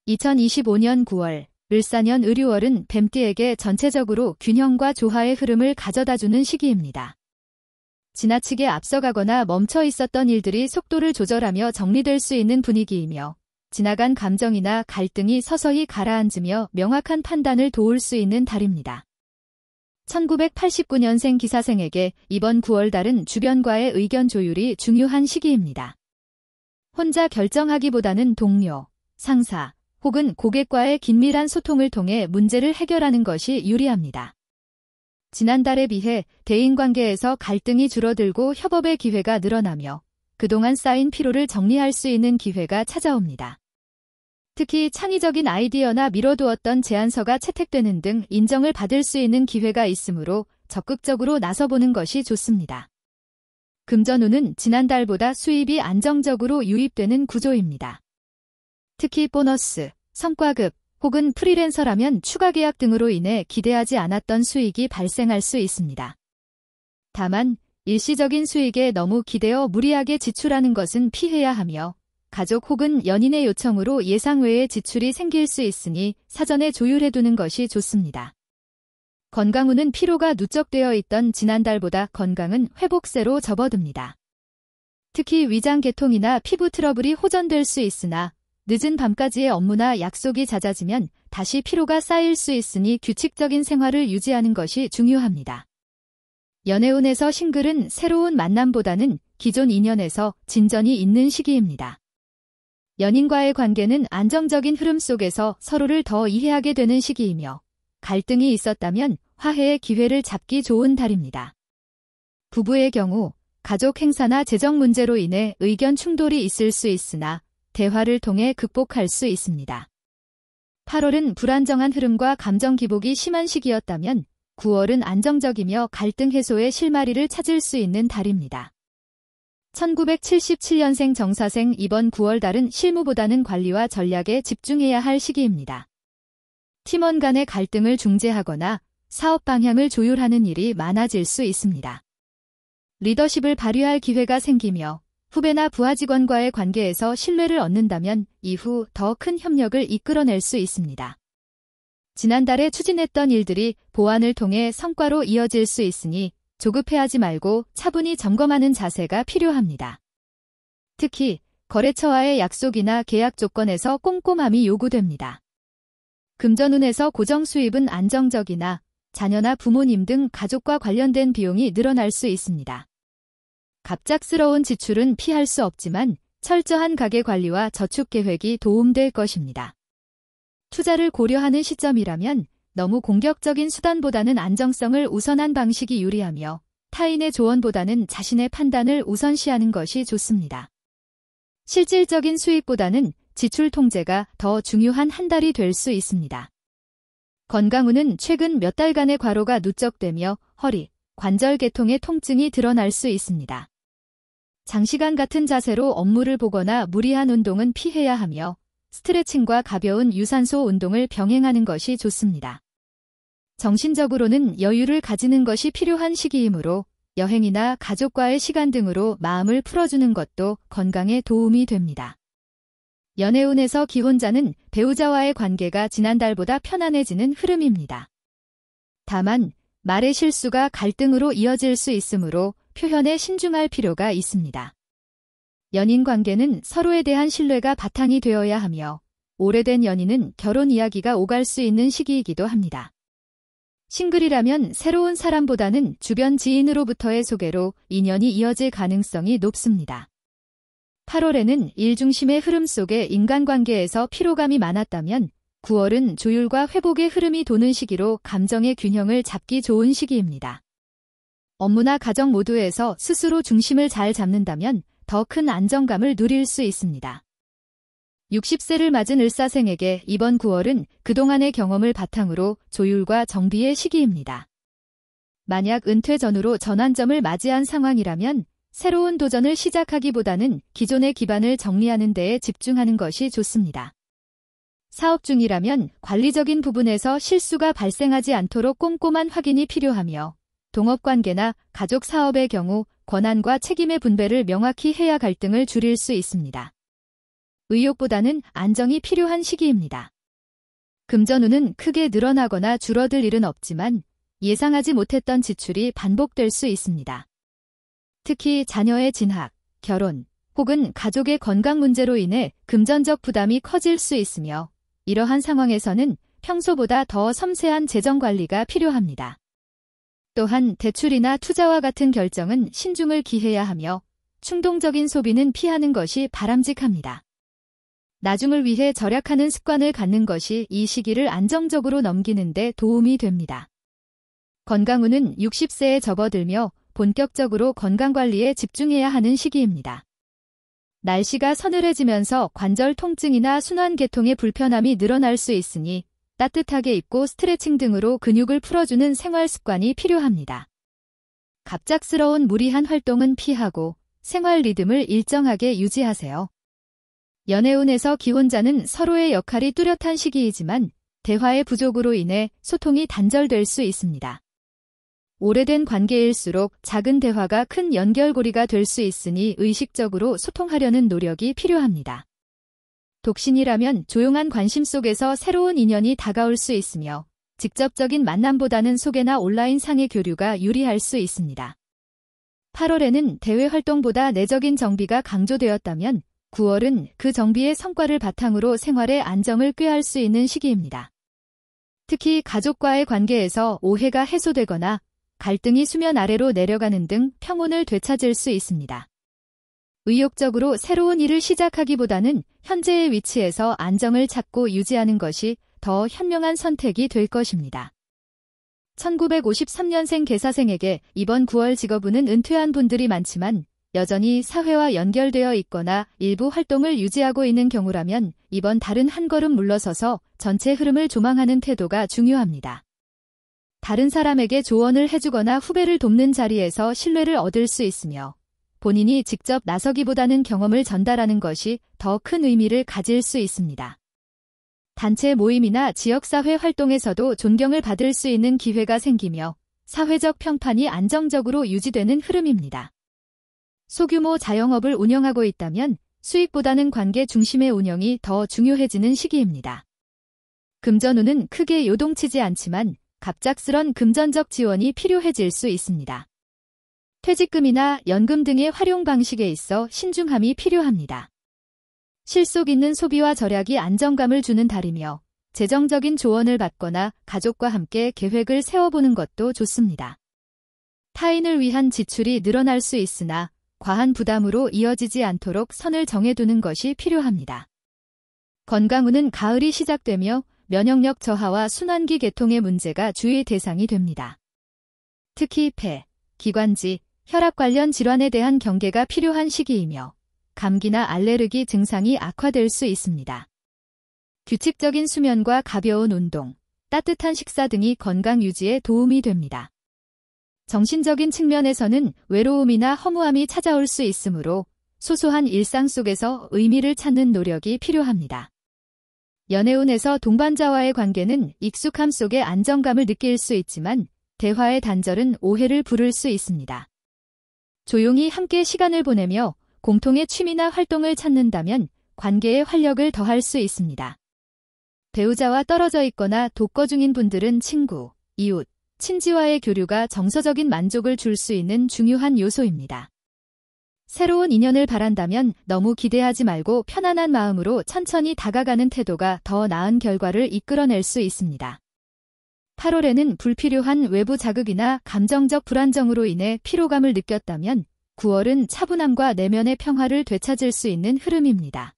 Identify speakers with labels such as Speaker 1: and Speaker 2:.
Speaker 1: 2025년 9월, 을사년 을유월은 뱀띠에게 전체적으로 균형과 조화의 흐름을 가져다주는 시기입니다. 지나치게 앞서가거나 멈춰 있었던 일들이 속도를 조절하며 정리될 수 있는 분위기이며, 지나간 감정이나 갈등이 서서히 가라앉으며 명확한 판단을 도울 수 있는 달입니다. 1989년생 기사생에게 이번 9월달은 주변과의 의견 조율이 중요한 시기입니다. 혼자 결정하기보다는 동료, 상사, 혹은 고객과의 긴밀한 소통을 통해 문제를 해결하는 것이 유리합니다. 지난달에 비해 대인관계에서 갈등이 줄어들고 협업의 기회가 늘어나며 그동안 쌓인 피로를 정리할 수 있는 기회가 찾아옵니다. 특히 창의적인 아이디어나 미뤄두었던 제안서가 채택되는 등 인정을 받을 수 있는 기회가 있으므로 적극적으로 나서보는 것이 좋습니다. 금전운은 지난달보다 수입이 안정적으로 유입되는 구조입니다. 특히 보너스, 성과급, 혹은 프리랜서라면 추가 계약 등으로 인해 기대하지 않았던 수익이 발생할 수 있습니다. 다만 일시적인 수익에 너무 기대어 무리하게 지출하는 것은 피해야 하며 가족 혹은 연인의 요청으로 예상 외의 지출이 생길 수 있으니 사전에 조율해두는 것이 좋습니다. 건강운은 피로가 누적되어 있던 지난달보다 건강은 회복세로 접어듭니다. 특히 위장 개통이나 피부 트러블이 호전될 수 있으나 늦은 밤까지의 업무나 약속이 잦아지면 다시 피로가 쌓일 수 있으니 규칙적인 생활을 유지하는 것이 중요합니다. 연애운에서 싱글은 새로운 만남보다는 기존 인연에서 진전이 있는 시기입니다. 연인과의 관계는 안정적인 흐름 속에서 서로를 더 이해하게 되는 시기이며 갈등이 있었다면 화해의 기회를 잡기 좋은 달입니다. 부부의 경우 가족 행사나 재정 문제로 인해 의견 충돌이 있을 수 있으나 대화를 통해 극복할 수 있습니다. 8월은 불안정한 흐름과 감정 기복이 심한 시기였다면 9월은 안정적이며 갈등 해소의 실마리를 찾을 수 있는 달입니다. 1977년생 정사생 이번 9월달은 실무보다는 관리와 전략에 집중해야 할 시기입니다. 팀원 간의 갈등을 중재하거나 사업 방향을 조율하는 일이 많아질 수 있습니다. 리더십을 발휘할 기회가 생기며 후배나 부하 직원과의 관계에서 신뢰를 얻는다면 이후 더 큰 협력을 이끌어낼 수 있습니다. 지난달에 추진했던 일들이 보완을 통해 성과로 이어질 수 있으니 조급해하지 말고 차분히 점검하는 자세가 필요합니다. 특히 거래처와의 약속이나 계약 조건에서 꼼꼼함이 요구됩니다. 금전운에서 고정 수입은 안정적이나 자녀나 부모님 등 가족과 관련된 비용이 늘어날 수 있습니다. 갑작스러운 지출은 피할 수 없지만 철저한 가계 관리와 저축 계획이 도움될 것입니다. 투자를 고려하는 시점이라면 너무 공격적인 수단보다는 안정성을 우선한 방식이 유리하며 타인의 조언보다는 자신의 판단을 우선시하는 것이 좋습니다. 실질적인 수익보다는 지출 통제가 더 중요한 한 달이 될 수 있습니다. 건강운은 최근 몇 달간의 과로가 누적되며 허리, 관절 계통의 통증이 드러날 수 있습니다. 장시간 같은 자세로 업무를 보거나 무리한 운동은 피해야 하며 스트레칭과 가벼운 유산소 운동을 병행하는 것이 좋습니다. 정신적으로는 여유를 가지는 것이 필요한 시기이므로 여행이나 가족과의 시간 등으로 마음을 풀어주는 것도 건강에 도움이 됩니다. 연애운에서 기혼자는 배우자와의 관계가 지난달보다 편안해지는 흐름입니다. 다만 말의 실수가 갈등으로 이어질 수 있으므로 표현에 신중할 필요가 있습니다. 연인 관계는 서로에 대한 신뢰가 바탕이 되어야 하며 오래된 연인은 결혼 이야기가 오갈 수 있는 시기이기도 합니다. 싱글이라면 새로운 사람보다는 주변 지인으로부터의 소개로 인연이 이어질 가능성이 높습니다. 8월에는 일 중심의 흐름 속에 인간관계에서 피로감이 많았다면 9월은 조율과 회복의 흐름이 도는 시기로 감정의 균형을 잡기 좋은 시기입니다. 업무나 가정 모두에서 스스로 중심을 잘 잡는다면 더 큰 안정감을 누릴 수 있습니다. 60세를 맞은 을사생에게 이번 9월은 그동안의 경험을 바탕으로 조율과 정비의 시기입니다. 만약 은퇴 전후로 전환점을 맞이한 상황이라면 새로운 도전을 시작하기보다는 기존의 기반을 정리하는 데에 집중하는 것이 좋습니다. 사업 중이라면 관리적인 부분에서 실수가 발생하지 않도록 꼼꼼한 확인이 필요하며 동업관계나 가족 사업의 경우 권한과 책임의 분배를 명확히 해야 갈등을 줄일 수 있습니다. 의욕보다는 안정이 필요한 시기입니다. 금전운은 크게 늘어나거나 줄어들 일은 없지만 예상하지 못했던 지출이 반복될 수 있습니다. 특히 자녀의 진학, 결혼, 혹은 가족의 건강 문제로 인해 금전적 부담이 커질 수 있으며 이러한 상황에서는 평소보다 더 섬세한 재정 관리가 필요합니다. 또한 대출이나 투자와 같은 결정은 신중을 기해야 하며 충동적인 소비는 피하는 것이 바람직합니다. 나중을 위해 절약하는 습관을 갖는 것이 이 시기를 안정적으로 넘기는 데 도움이 됩니다. 건강운은 60세에 접어들며 본격적으로 건강관리에 집중해야 하는 시기입니다. 날씨가 서늘해지면서 관절 통증이나 순환계통의 불편함이 늘어날 수 있으니 따뜻하게 입고 스트레칭 등으로 근육을 풀어주는 생활 습관이 필요합니다. 갑작스러운 무리한 활동은 피하고 생활 리듬을 일정하게 유지하세요. 연애운에서 기혼자는 서로의 역할이 뚜렷한 시기이지만 대화의 부족으로 인해 소통이 단절될 수 있습니다. 오래된 관계일수록 작은 대화가 큰 연결고리가 될 수 있으니 의식적으로 소통하려는 노력이 필요합니다. 독신이라면 조용한 관심 속에서 새로운 인연이 다가올 수 있으며 직접적인 만남보다는 소개나 온라인상의 교류가 유리할 수 있습니다. 8월에는 대외 활동보다 내적인 정비가 강조되었다면 9월은 그 정비의 성과를 바탕으로 생활의 안정을 꾀할 수 있는 시기입니다. 특히 가족과의 관계에서 오해가 해소되거나 갈등이 수면 아래로 내려가는 등 평온을 되찾을 수 있습니다. 의욕적으로 새로운 일을 시작하기보다는 현재의 위치에서 안정을 찾고 유지하는 것이 더 현명한 선택이 될 것입니다. 1953년생 계사생에게 이번 9월 직업운은 은퇴한 분들이 많지만 여전히 사회와 연결되어 있거나 일부 활동을 유지하고 있는 경우라면 이번 달은 한 걸음 물러서서 전체 흐름을 조망하는 태도가 중요합니다. 다른 사람에게 조언을 해주거나 후배를 돕는 자리에서 신뢰를 얻을 수 있으며 본인이 직접 나서기보다는 경험을 전달하는 것이 더 큰 의미를 가질 수 있습니다. 단체 모임이나 지역사회 활동에서도 존경을 받을 수 있는 기회가 생기며 사회적 평판이 안정적으로 유지되는 흐름입니다. 소규모 자영업을 운영하고 있다면 수익보다는 관계 중심의 운영이 더 중요해지는 시기입니다. 금전운은 크게 요동치지 않지만 갑작스런 금전적 지원이 필요해질 수 있습니다. 퇴직금이나 연금 등의 활용 방식에 있어 신중함이 필요합니다. 실속 있는 소비와 절약이 안정감을 주는 달이며 재정적인 조언을 받거나 가족과 함께 계획을 세워보는 것도 좋습니다. 타인을 위한 지출이 늘어날 수 있으나 과한 부담으로 이어지지 않도록 선을 정해두는 것이 필요합니다. 건강운은 가을이 시작되며 면역력 저하와 순환기 계통의 문제가 주의 대상이 됩니다. 특히 폐, 기관지, 혈압 관련 질환에 대한 경계가 필요한 시기이며 감기나 알레르기 증상이 악화될 수 있습니다. 규칙적인 수면과 가벼운 운동, 따뜻한 식사 등이 건강 유지에 도움이 됩니다. 정신적인 측면에서는 외로움이나 허무함이 찾아올 수 있으므로 소소한 일상 속에서 의미를 찾는 노력이 필요합니다. 연애운에서 동반자와의 관계는 익숙함 속에 안정감을 느낄 수 있지만 대화의 단절은 오해를 부를 수 있습니다. 조용히 함께 시간을 보내며 공통의 취미나 활동을 찾는다면 관계에 활력을 더할 수 있습니다. 배우자와 떨어져 있거나 독거 중인 분들은 친구, 이웃, 친지와의 교류가 정서적인 만족을 줄 수 있는 중요한 요소입니다. 새로운 인연을 바란다면 너무 기대하지 말고 편안한 마음으로 천천히 다가가는 태도가 더 나은 결과를 이끌어낼 수 있습니다. 8월에는 불필요한 외부 자극이나 감정적 불안정으로 인해 피로감을 느꼈다면 9월은 차분함과 내면의 평화를 되찾을 수 있는 흐름입니다.